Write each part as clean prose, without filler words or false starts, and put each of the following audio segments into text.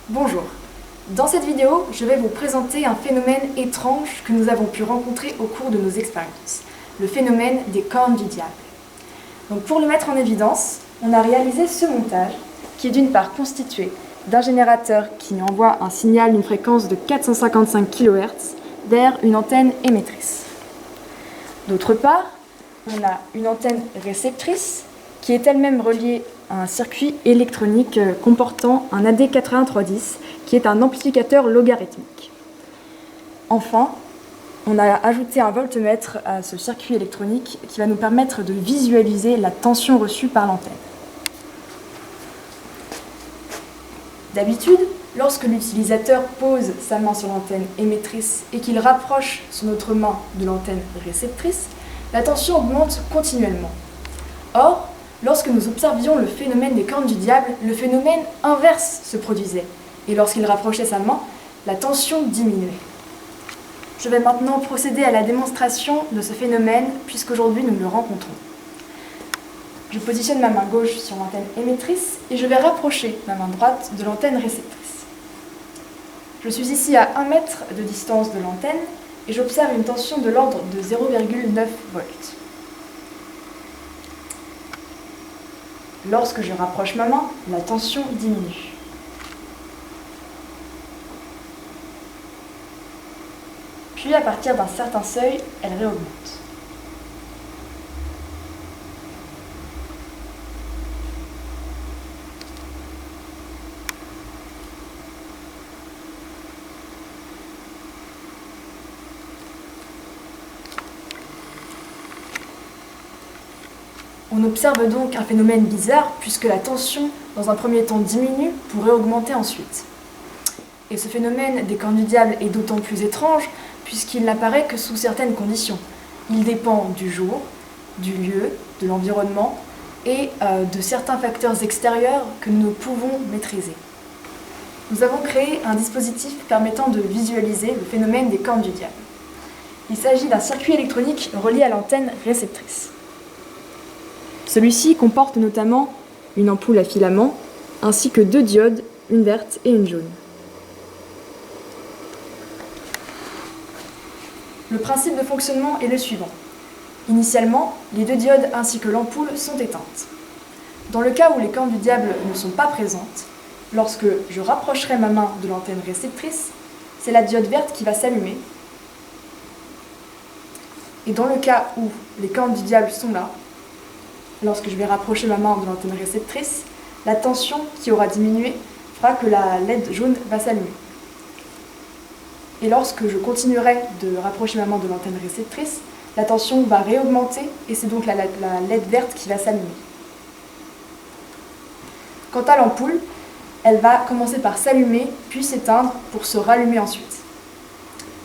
Bonjour. Dans cette vidéo, je vais vous présenter un phénomène étrange que nous avons pu rencontrer au cours de nos expériences, le phénomène des cornes du diable. Donc pour le mettre en évidence, on a réalisé ce montage qui est d'une part constitué d'un générateur qui envoie un signal d'une fréquence de 455 kHz vers une antenne émettrice. D'autre part, on a une antenne réceptrice qui est elle-même reliée à un circuit électronique comportant un AD8310 qui est un amplificateur logarithmique. Enfin, on a ajouté un voltmètre à ce circuit électronique qui va nous permettre de visualiser la tension reçue par l'antenne. D'habitude, lorsque l'utilisateur pose sa main sur l'antenne émettrice et qu'il rapproche son autre main de l'antenne réceptrice, la tension augmente continuellement. Or, lorsque nous observions le phénomène des cornes du diable, le phénomène inverse se produisait. Et lorsqu'il rapprochait sa main, la tension diminuait. Je vais maintenant procéder à la démonstration de ce phénomène, puisqu'aujourd'hui nous le rencontrons. Je positionne ma main gauche sur l'antenne émettrice et je vais rapprocher ma main droite de l'antenne réceptrice. Je suis ici à 1 mètre de distance de l'antenne et j'observe une tension de l'ordre de 0,9 volts. Lorsque je rapproche ma main, la tension diminue. Puis à partir d'un certain seuil, elle réaugmente. On observe donc un phénomène bizarre puisque la tension, dans un premier temps, diminue pour réaugmenter ensuite. Et ce phénomène des cornes du diable est d'autant plus étrange puisqu'il n'apparaît que sous certaines conditions. Il dépend du jour, du lieu, de l'environnement et de certains facteurs extérieurs que nous ne pouvons maîtriser. Nous avons créé un dispositif permettant de visualiser le phénomène des cornes du diable. Il s'agit d'un circuit électronique relié à l'antenne réceptrice. Celui-ci comporte notamment une ampoule à filament ainsi que 2 diodes, une verte et une jaune. Le principe de fonctionnement est le suivant. Initialement, les 2 diodes ainsi que l'ampoule sont éteintes. Dans le cas où les cornes du diable ne sont pas présentes, lorsque je rapprocherai ma main de l'antenne réceptrice, c'est la diode verte qui va s'allumer. Et dans le cas où les cornes du diable sont là, lorsque je vais rapprocher ma main de l'antenne réceptrice, la tension qui aura diminué fera que la LED jaune va s'allumer. Et lorsque je continuerai de rapprocher ma main de l'antenne réceptrice, la tension va réaugmenter et c'est donc la LED verte qui va s'allumer. Quant à l'ampoule, elle va commencer par s'allumer puis s'éteindre pour se rallumer ensuite.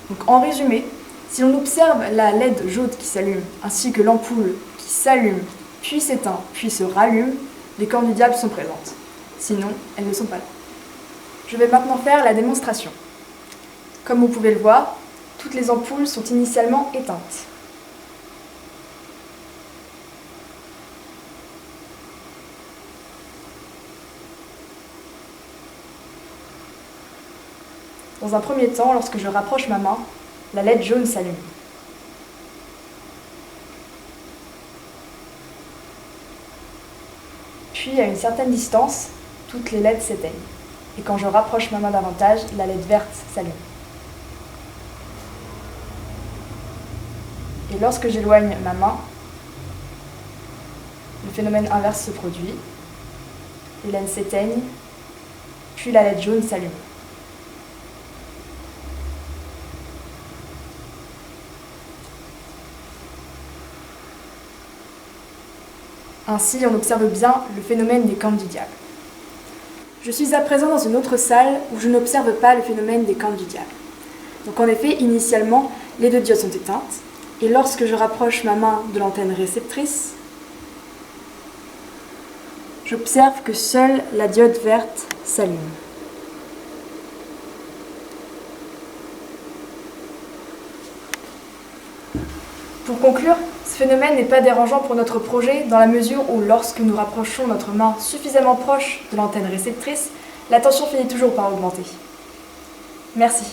Donc en résumé, si l'on observe la LED jaune qui s'allume ainsi que l'ampoule qui s'allume puis s'éteint, puis se rallume, les cornes du diable sont présentes. Sinon, elles ne sont pas là. Je vais maintenant faire la démonstration. Comme vous pouvez le voir, toutes les ampoules sont initialement éteintes. Dans un premier temps, lorsque je rapproche ma main, la LED jaune s'allume. Puis, à une certaine distance, toutes les LED s'éteignent. Et quand je rapproche ma main davantage, la LED verte s'allume. Et lorsque j'éloigne ma main, le phénomène inverse se produit. Les LED s'éteignent, puis la LED jaune s'allume. Ainsi, on observe bien le phénomène des cornes du diable. Je suis à présent dans une autre salle où je n'observe pas le phénomène des cornes du diable. Donc en effet, initialement, les 2 diodes sont éteintes, et lorsque je rapproche ma main de l'antenne réceptrice, j'observe que seule la diode verte s'allume. Pour conclure, ce phénomène n'est pas dérangeant pour notre projet dans la mesure où lorsque nous rapprochons notre main suffisamment proche de l'antenne réceptrice, la tension finit toujours par augmenter. Merci.